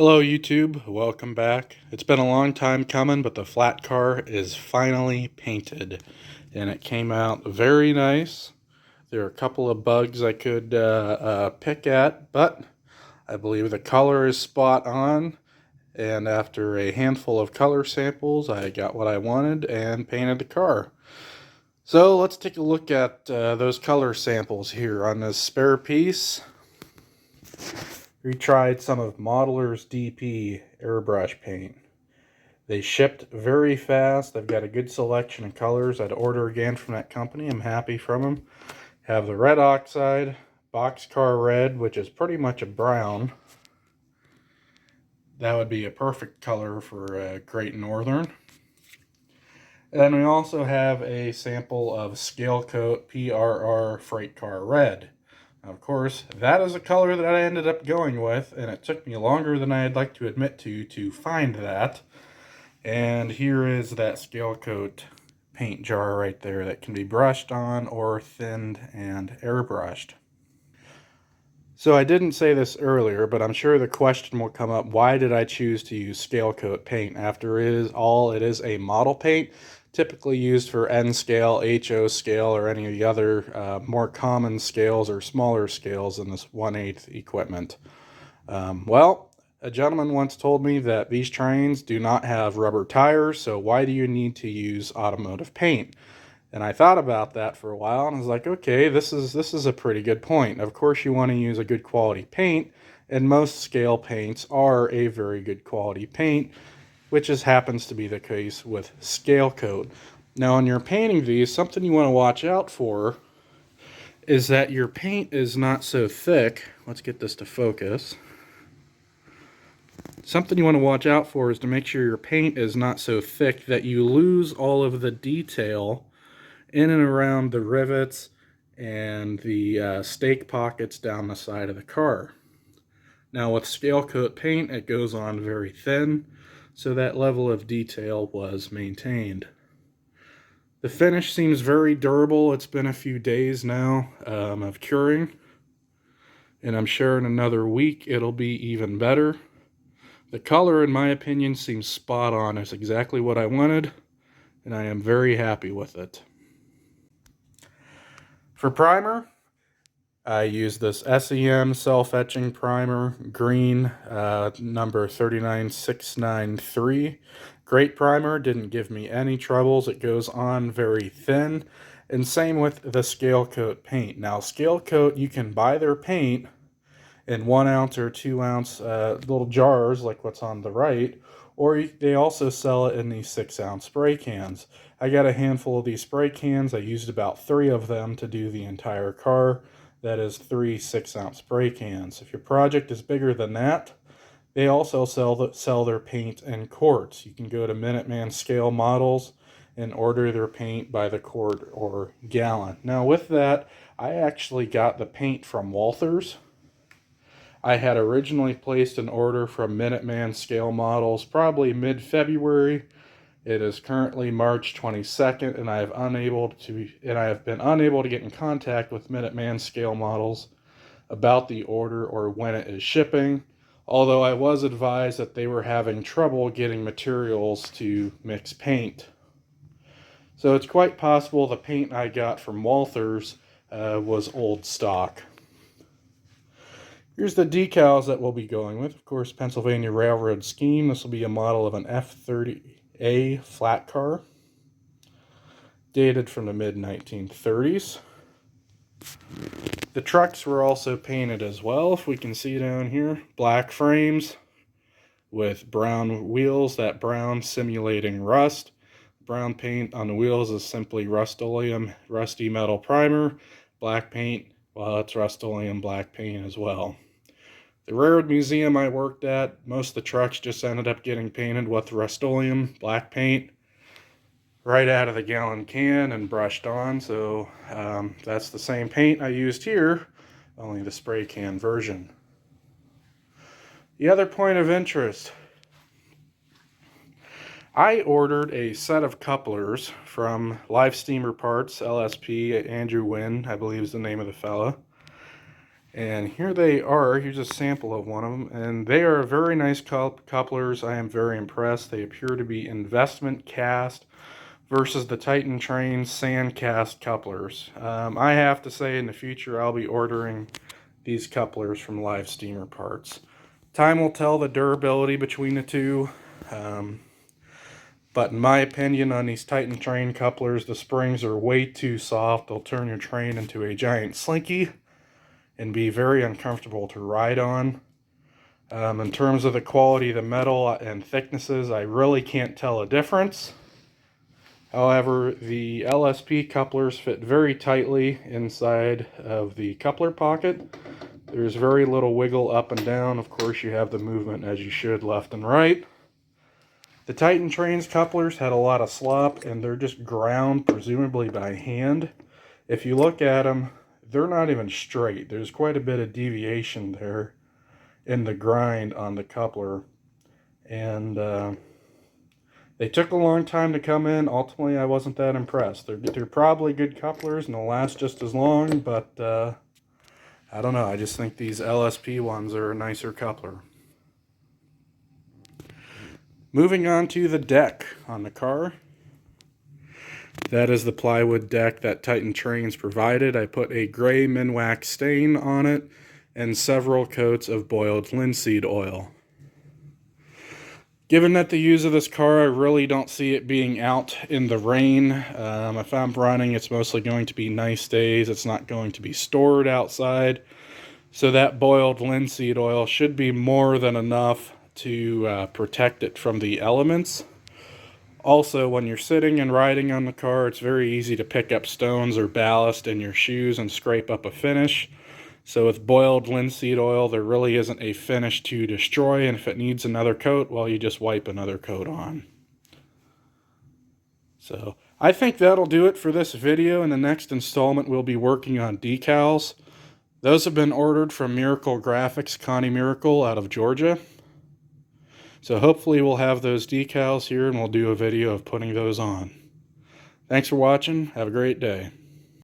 Hello YouTube, welcome back. It's been a long time coming, but the Flatcar is finally painted and it came out very nice. There are a couple of bugs I could pick at, but I believe the color is spot on, and after a handful of color samples I got what I wanted and painted the car. So let's take a look at those color samples here on this spare piece. We tried some of Modeler's DP airbrush paint. They shipped very fast. They've got a good selection of colors. I'd order again from that company. I'm happy from them. Have the red oxide, boxcar red, which is pretty much a brown. That would be a perfect color for Great Northern. And then we also have a sample of Scale Coat PRR Freight Car Red. Now, of course, that is a color that I ended up going with, and it took me longer than I'd like to admit to find that. And here is that Scale Coat paint jar right there that can be brushed on or thinned and airbrushed. So I didn't say this earlier, but I'm sure the question will come up, why did I choose to use Scale Coat paint? After it is a model paint, typically used for N scale, HO scale, or any of the other more common scales or smaller scales in this 1/8 equipment. Well, a gentleman once told me that these trains do not have rubber tires, so why do you need to use automotive paint? And I thought about that for a while, and I was like, okay, this is a pretty good point. Of course, you want to use a good quality paint, and most scale paints are a very good quality paint, which happens to be the case with Scale Coat. Now, when you're painting these, something you want to watch out for is that your paint is not so thick. Let's get this to focus. Something you want to watch out for is to make sure your paint is not so thick that you lose all of the detail in and around the rivets and the stake pockets down the side of the car. Now with Scale Coat paint, it goes on very thin, so that level of detail was maintained. The finish seems very durable. It's been a few days now of curing, and I'm sure in another week it'll be even better. The color, in my opinion, seems spot on. It's exactly what I wanted, and I am very happy with it. For primer, I use this SEM self-etching primer, green, number 39693. Great primer, didn't give me any troubles. It goes on very thin, and same with the Scale Coat paint. Now, Scale Coat, you can buy their paint in 1 ounce or 2 ounce little jars like what's on the right, or they also sell it in these 6-ounce spray cans. I got a handful of these spray cans. I used about 3 of them to do the entire car. That is 3 6-ounce spray cans. If your project is bigger than that, they also sell their paint in quarts. You can go to Minuteman scale models and order their paint by the quart or gallon. Now with that, I actually got the paint from Walthers. I had originally placed an order from Minuteman scale models probably mid-February. It is currently March 22nd, and I have been unable to get in contact with Minuteman scale models about the order or when it is shipping, although I was advised that they were having trouble getting materials to mix paint. So it's quite possible the paint I got from Walthers was old stock. Here's the decals that we'll be going with. Of course, Pennsylvania Railroad scheme. This will be a model of an F30A flat car, dated from the mid-1930s. The trucks were also painted as well, if we can see down here. Black frames with brown wheels, that brown simulating rust. Brown paint on the wheels is simply Rust-Oleum rusty metal primer. Black paint, well, it's Rust-Oleum black paint as well. The railroad museum I worked at, most of the trucks just ended up getting painted with Rust-Oleum black paint right out of the gallon can and brushed on. So that's the same paint I used here, only the spray can version. The other point of interest, I ordered a set of couplers from Live Steamer Parts, LSP, Andrew Wynn, I believe is the name of the fella. And here they are. Here's a sample of one of them. And they are very nice couplers. I am very impressed. They appear to be investment cast versus the Titan Train sand cast couplers. I have to say in the future I'll be ordering these couplers from Live Steamer Parts. Time will tell the durability between the two. But in my opinion on these Titan Train couplers, the springs are way too soft. They'll turn your train into a giant slinky and be very uncomfortable to ride on. In terms of the quality of the metal and thicknesses, I really can't tell a difference. However, the LSP couplers fit very tightly inside of the coupler pocket. There's very little wiggle up and down. Of course, you have the movement as you should left and right. The Titan Train's couplers had a lot of slop, and they're just ground, presumably by hand. If you look at them, they're not even straight. There's quite a bit of deviation there in the grind on the coupler. And they took a long time to come in. Ultimately, I wasn't that impressed. They're probably good couplers and they'll last just as long, but I don't know. I just think these LSP ones are a nicer coupler. Moving on to the deck on the car. That is the plywood deck that Titan Trains provided. I put a gray Minwax stain on it and several coats of boiled linseed oil. Given that the use of this car, I really don't see it being out in the rain. If I'm running, it's mostly going to be nice days. It's not going to be stored outside. So that boiled linseed oil should be more than enough to protect it from the elements. Also, when you're sitting and riding on the car, it's very easy to pick up stones or ballast in your shoes and scrape up a finish. So with boiled linseed oil, there really isn't a finish to destroy, and if it needs another coat, well, you just wipe another coat on. So I think that'll do it for this video. In the next installment, we'll be working on decals. Those have been ordered from Miracle Graphics, Connie Miracle out of Georgia. So hopefully we'll have those decals here and we'll do a video of putting those on. Thanks for watching. Have a great day.